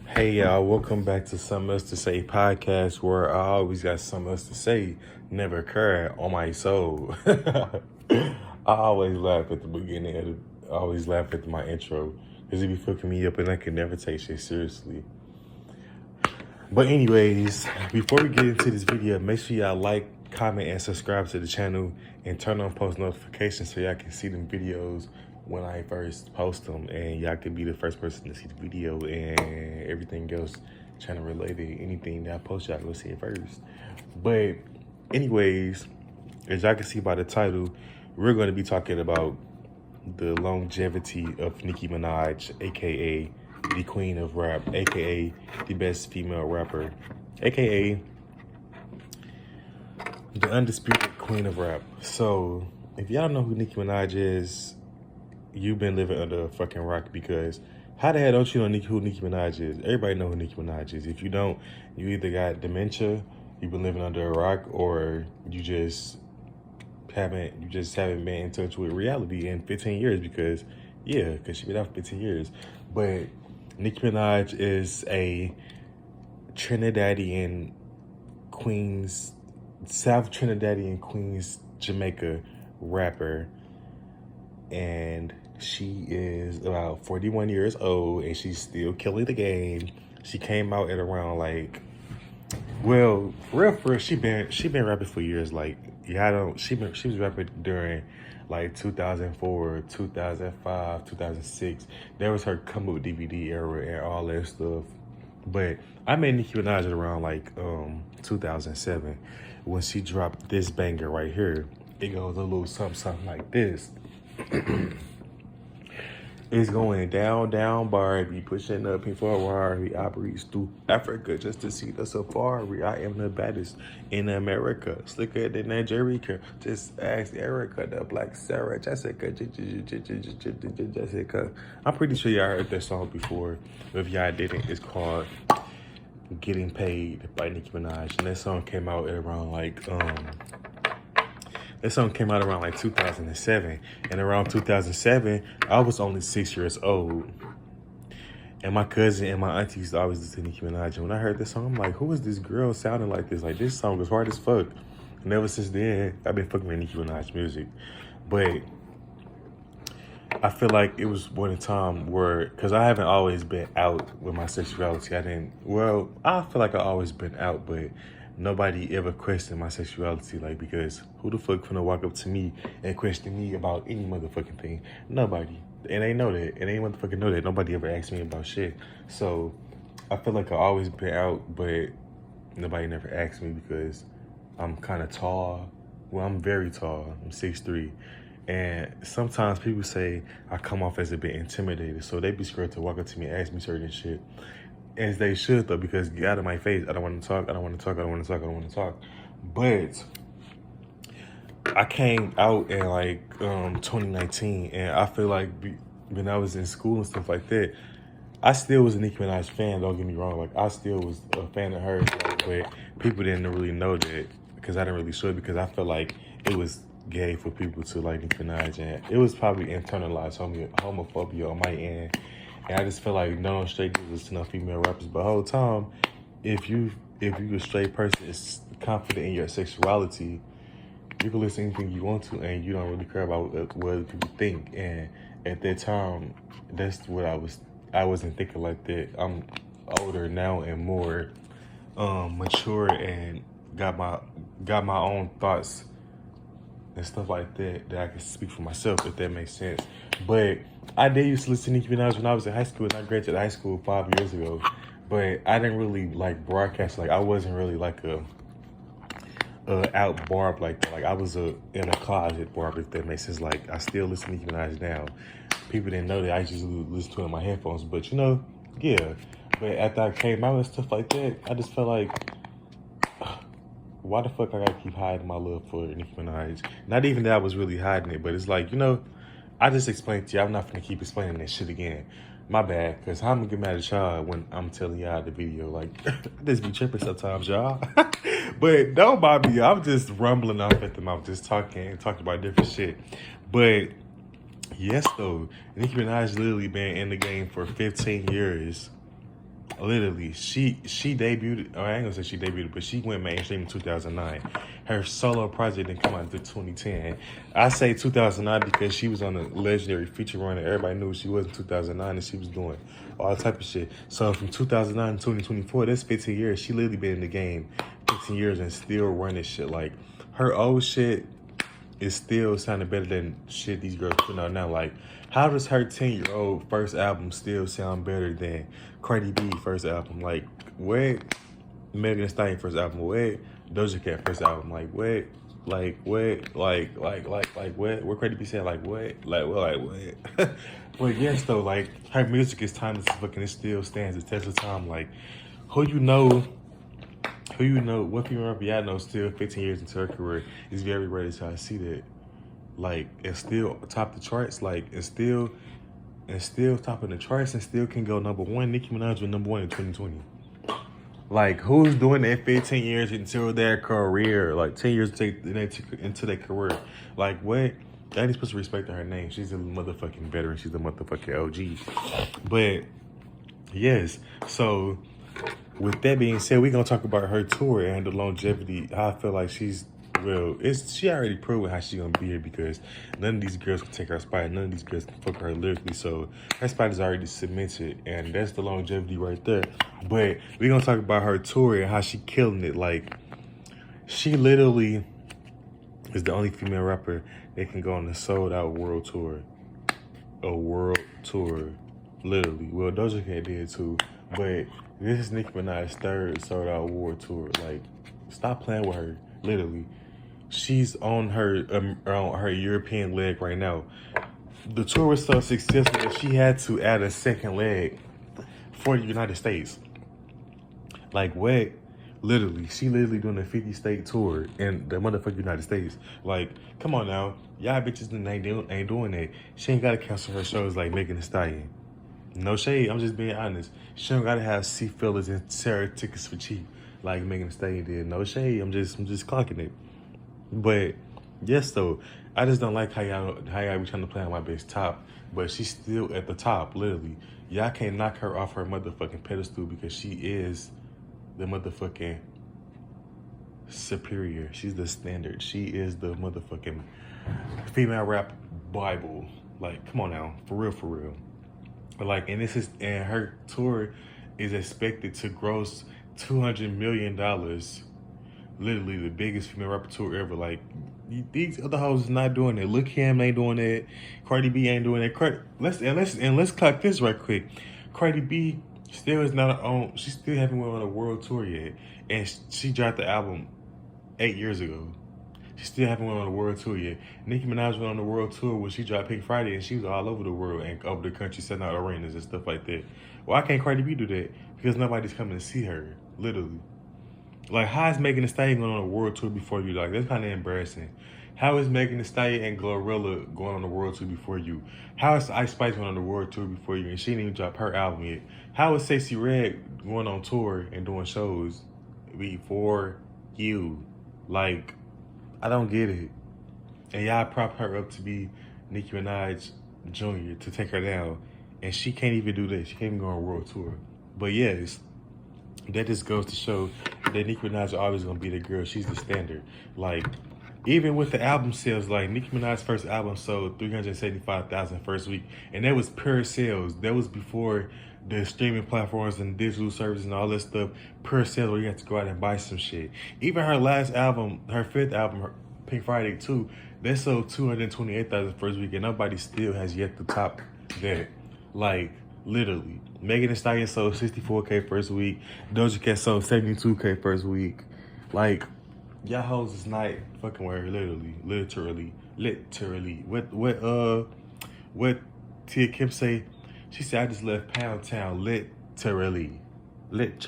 Hey y'all, welcome back to Something Else to Say podcast where I always got something else to say, never cry on my soul. I always laugh at the beginning of I always laugh at my intro because it be fucking me up and I can never take shit seriously. But anyways, before we get into this video, make sure y'all like, comment, and subscribe to the channel and turn on post notifications so y'all can see them videos when I first post them, and y'all can be the first person to see the video and everything else channel related. Anything that I post, y'all go see it first. But anyways, as y'all can see by the title, we're going to be talking about the longevity of Nicki Minaj, aka the queen of rap, aka the best female rapper, aka the undisputed queen of rap. So if y'all don't know who Nicki Minaj is, you've been living under a fucking rock, because how the hell don't you know who Nicki Minaj is? Everybody know who Nicki Minaj is. If you don't, you either got dementia, you've been living under a rock, or you just haven't been in touch with reality in 15 years, because she been out for 15 years. But Nicki Minaj is a Trinidadian Queens, South Trinidadian Queens, Jamaica rapper, and she is about 41 years old and she's still killing the game. She came out at around for real, she been rapping for years. She was rapping during 2004, 2005, 2006. There was her come up DVD era and all that stuff. But I met Nicki Minaj around 2007 when she dropped this banger right here. It goes a little something like this. It's going down, down, Barbie, pushing up in Ferrari. I breeze through Africa just to see the safari. I am the baddest in America, slicker than Nigeria. Just ask Erica, the Black Sarah, Jessica, Jessica. I'm pretty sure y'all heard that song before. If y'all didn't, it's called "Getting Paid" by Nicki Minaj, and that song came out at around 2007. And around 2007, I was only 6 years old. And my cousin and my auntie used to always listen to Nicki Minaj. And when I heard this song, I'm like, who is this girl sounding like this? Like, this song is hard as fuck. And ever since then, I've been fucking with Nicki Minaj music. But I feel like it was one time where, because I haven't always been out with my sexuality. I feel like I always been out, but nobody ever questioned my sexuality, because who the fuck finna walk up to me and question me about any motherfucking thing? Nobody. And they know that. And they motherfucking know that. Nobody ever asked me about shit. So I feel like I always been out, but nobody never asked me because I'm kind of tall. Well, I'm very tall. I'm 6'3". And sometimes people say I come off as a bit intimidated. So they be scared to walk up to me and ask me certain shit. As they should, though, because get out of my face. I don't want to talk. But I came out in 2019, and I feel like when I was in school and stuff like that, I still was a Nicki Minaj fan. Don't get me wrong. I still was a fan of hers, but people didn't really know that because I didn't really show it, because I felt like it was gay for people to like Nicki Minaj, and it was probably internalized homophobia on my end. And I just feel like no straight dudes listen to female rappers. But the whole time, if you a straight person is confident in your sexuality, you can listen to anything you want to, and you don't really care about what other people think. And at that time, that's what I wasn't thinking like that. I'm older now and more mature, and got my own thoughts and stuff like that I can speak for myself, if that makes sense. But I did used to listen to Nicki Minaj when I was in high school, and I graduated high school 5 years ago. But I didn't really broadcast. I wasn't really a out barb like that. I was in a closet barb, if that makes sense. I still listen to Nicki Minaj now. People didn't know that I just listen to it on my headphones. But yeah. But after I came out and stuff like that, I just felt like, why the fuck I gotta keep hiding my love for Nicki Minaj? Not even that I was really hiding it, but it's I just explained to you. I'm not gonna keep explaining that shit again. My bad, because how I'm gonna get mad at y'all when I'm telling y'all the video? I just be tripping sometimes, y'all. But don't mind me. I'm just rumbling off at the mouth, just talking about different shit. But yes, though, Nicki Minaj literally been in the game for 15 years. Literally, she debuted. Or I ain't gonna say she debuted, but she went mainstream in 2009. Her solo project didn't come out until 2010. I say 2009 because she was on a legendary feature run, and everybody knew she was in 2009, and she was doing all type of shit. So from 2009 to 2024, that's 15 years. She literally been in the game 15 years and still running shit. Like her old shit is still sounding better than shit these girls putting out now. Like, how does her 10-year-old first album still sound better than Cardi B first album? Like, what? Megan Thee Stallion first album? What? Doja Cat first album? Like, what? Like, what? Like, what? What Cardi B said? Like, what? Like, well, like, what? But yes, though, like, her music is timeless. Fucking, it still stands the test of time. Like, who you know what female rapper y'all know still 15 years into her career is very rare to I see that. Like, and still top the charts, like, and still topping the charts and still can go number one. Nicki Minaj was number one in 2020. Like, who's doing that 15 years into their career? Like, 10 years into their career. Like, what? That is supposed to respect her name. She's a motherfucking veteran. She's a motherfucking OG. But, yes, so with that being said, we're gonna talk about her tour and the longevity. How I feel like she already proved how she's gonna be here because none of these girls can take her spot. None of these girls can fuck her lyrically. So her spot is already cemented, and that's the longevity right there. But we're gonna talk about her tour and how she killing it. Like, she literally is the only female rapper that can go on a sold out world tour. A world tour. Literally. Well, Doja Cat did too. But this is Nicki Minaj's third sold out world tour. Like, stop playing with her. Literally. She's on her European leg right now. The tour was so successful that she had to add a second leg for the United States. Like, what? Literally, she literally doing a 50-state tour in the motherfucking United States. Like, come on now. Y'all bitches ain't doing that. She ain't gotta cancel her shows like Megan Thee Stallion. No shade, I'm just being honest. She don't gotta have seat fillers and sell her tickets for cheap like Megan Thee Stallion did. No shade, I'm just clocking it. But yes, though, I just don't like how y'all be trying to play on my bitch top, but she's still at the top, literally. Y'all can't knock her off her motherfucking pedestal because she is the motherfucking superior. She's the standard. She is the motherfucking female rap Bible. Like, come on now, for real. Like, and her tour is expected to gross $200 million. Literally the biggest female rapper tour ever. Like, these other hoes is not doing it. Lil Kim ain't doing that. Cardi B ain't doing that. Let's clock this right quick. Cardi B still is not on. She still haven't went on a world tour yet, and she dropped the album 8 years ago. She still haven't went on a world tour yet. Nicki Minaj went on the world tour when she dropped Pink Friday, and she was all over the world and over the country selling out arenas and stuff like that. Why can't Cardi B do that? Because nobody's coming to see her, literally. Like, how is Megan Thee Stallion going on a world tour before you? Like, that's kind of embarrassing. How is Megan Thee Stallion and Glorilla going on a world tour before you? How is Ice Spice going on a world tour before you and she didn't even drop her album yet? How is Stacey Red going on tour and doing shows before you? Like, I don't get it. And y'all prop her up to be Nicki Minaj Jr. to take her down. And she can't even do that. She can't even go on a world tour. But yes, that just goes to show that Nicki Minaj is always going to be the girl. She's the standard. Like, even with the album sales, like, Nicki Minaj's first album sold 375,000 first week. And that was pure sales. That was before the streaming platforms and digital services and all that stuff. Pure sales where you have to go out and buy some shit. Even her last album, her fifth album, Pink Friday 2, that sold 228,000 first week. And nobody still has yet to top that. Like, literally. Megan Thee Stallion sold 64K first week. Doja Cat sold 72K first week. Like, y'all hoes is not fucking with her, literally. What Tia Kim say? She said, I just left Pound Town, literally. That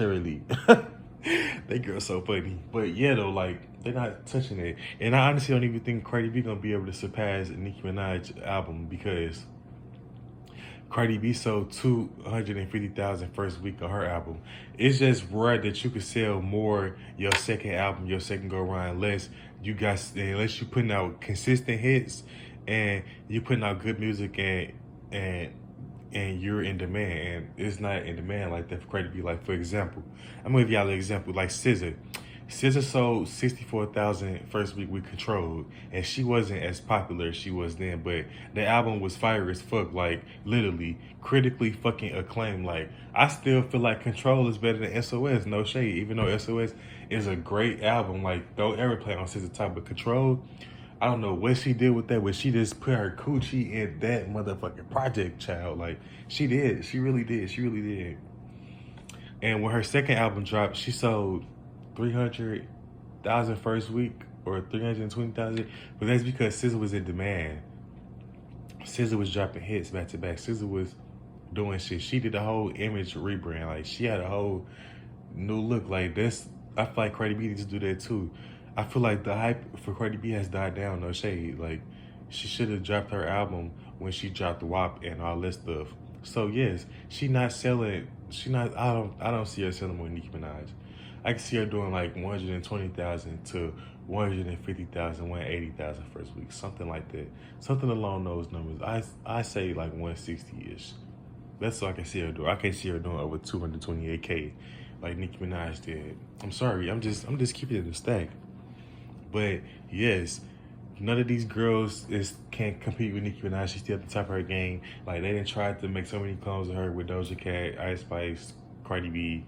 girl's so funny. But yeah, though, like, they're not touching it. And I honestly don't even think Cardi B gonna be able to surpass Nicki Minaj's album because Cardi B sold 250,000 first week of her album. It's just rare that you could sell more your second album, your second go around, unless you putting out consistent hits and you putting out good music and and you're in demand, and it's not in demand like that for Cardi B. Like, for example, I'm gonna give y'all an example. Like SZA. SZA sold 64,000 first week with Control, and she wasn't as popular as she was then, but the album was fire as fuck, like literally critically fucking acclaimed. Like, I still feel like Control is better than SOS, no shade, even though SOS is a great album. Like, don't ever play on SZA top, but Control, I don't know what she did with that, but she just put her coochie in that motherfucking project, child. Like, she did. She really did. She really did. And when her second album dropped, she sold 300,000 first week or 320,000. But that's because SZA was in demand. SZA was dropping hits back to back. SZA was doing shit. She did a whole image rebrand. Like, she had a whole new look. Like, this, I feel like Cardi B needs to do that too. I feel like the hype for Cardi B has died down, no shade. Like, she should have dropped her album when she dropped WAP and all this stuff. So yes, she not selling. She not. I don't see her selling more than Nicki Minaj. I can see her doing like 120,000 to 150,000, 180,000 first week, something like that, something along those numbers. I say like 160 ish. That's what I can see her do. I can't see her doing over 228K like Nicki Minaj did. I'm sorry. I'm just keeping it a stack. But yes, none of these girls can't compete with Nicki Minaj. She's still at the top of her game. Like, they didn't try to make so many clones of her with Doja Cat, Ice Spice, Cardi B.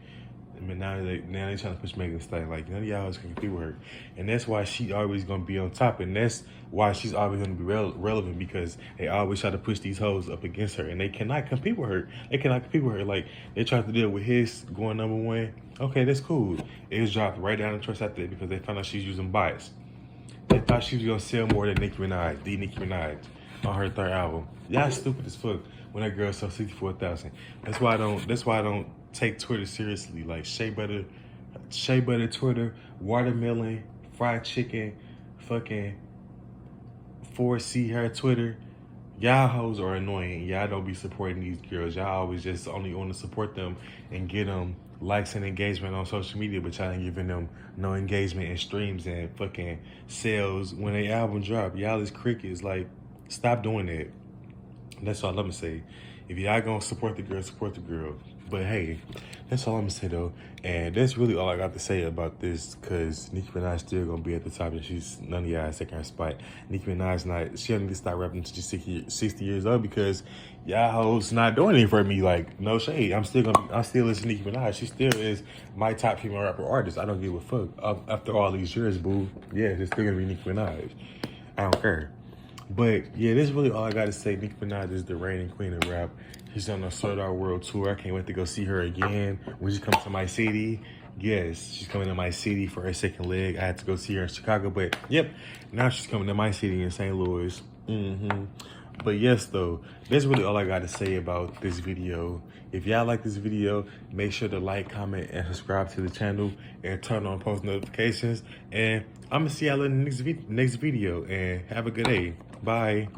I mean, now they trying to push Megan Thee Stallion. Like, none of y'all can compete with her, and that's why she always gonna be on top, and that's why she's always gonna be relevant, because they always try to push these hoes up against her, and they cannot compete with her. They cannot compete with her. Like, they tried to deal with his going #1. Okay, that's cool. It was dropped right down the trust after that because they found out she's using bots. They thought she was gonna sell more than Nicki Minaj, the Nicki Minaj, on her third album. Y'all stupid as fuck when that girl sold 64,000. That's why I don't take Twitter seriously. Like, shea butter Twitter, watermelon, fried chicken, fucking 4C hair Twitter. Y'all hoes are annoying. Y'all don't be supporting these girls. Y'all always just only want to support them and get them likes and engagement on social media, but y'all ain't giving them no engagement and streams and fucking sales when they album drop. Y'all is crickets. Like, stop doing that. That's all I'm gonna say. If y'all gonna support the girl, support the girl. But hey, that's all I'm gonna say though. And that's really all I got to say about this, cause Nicki Minaj still gonna be at the top, and she's none of y'all taking her spot. Nicki Minaj she don't need to start rapping until she's 60 years old, because y'all hoes not doing anything for me. Like, no shade. I'm still listening to Nicki Minaj. She still is my top female rapper artist. I don't give a fuck. After all these years, boo. Yeah, it's still gonna be Nicki Minaj. I don't care. But yeah, that's really all I gotta say. Nicki Minaj is the reigning queen of rap. She's on a Sold Out World Tour. I can't wait to go see her again when she comes to my city. Yes, she's coming to my city for her second leg. I had to go see her in Chicago, but yep, now she's coming to my city in St. Louis. But yes, though, that's really all I got to say about this video. If y'all like this video, make sure to like, comment, and subscribe to the channel, and turn on post notifications. And I'm going to see y'all in the next video, and have a good day. Bye.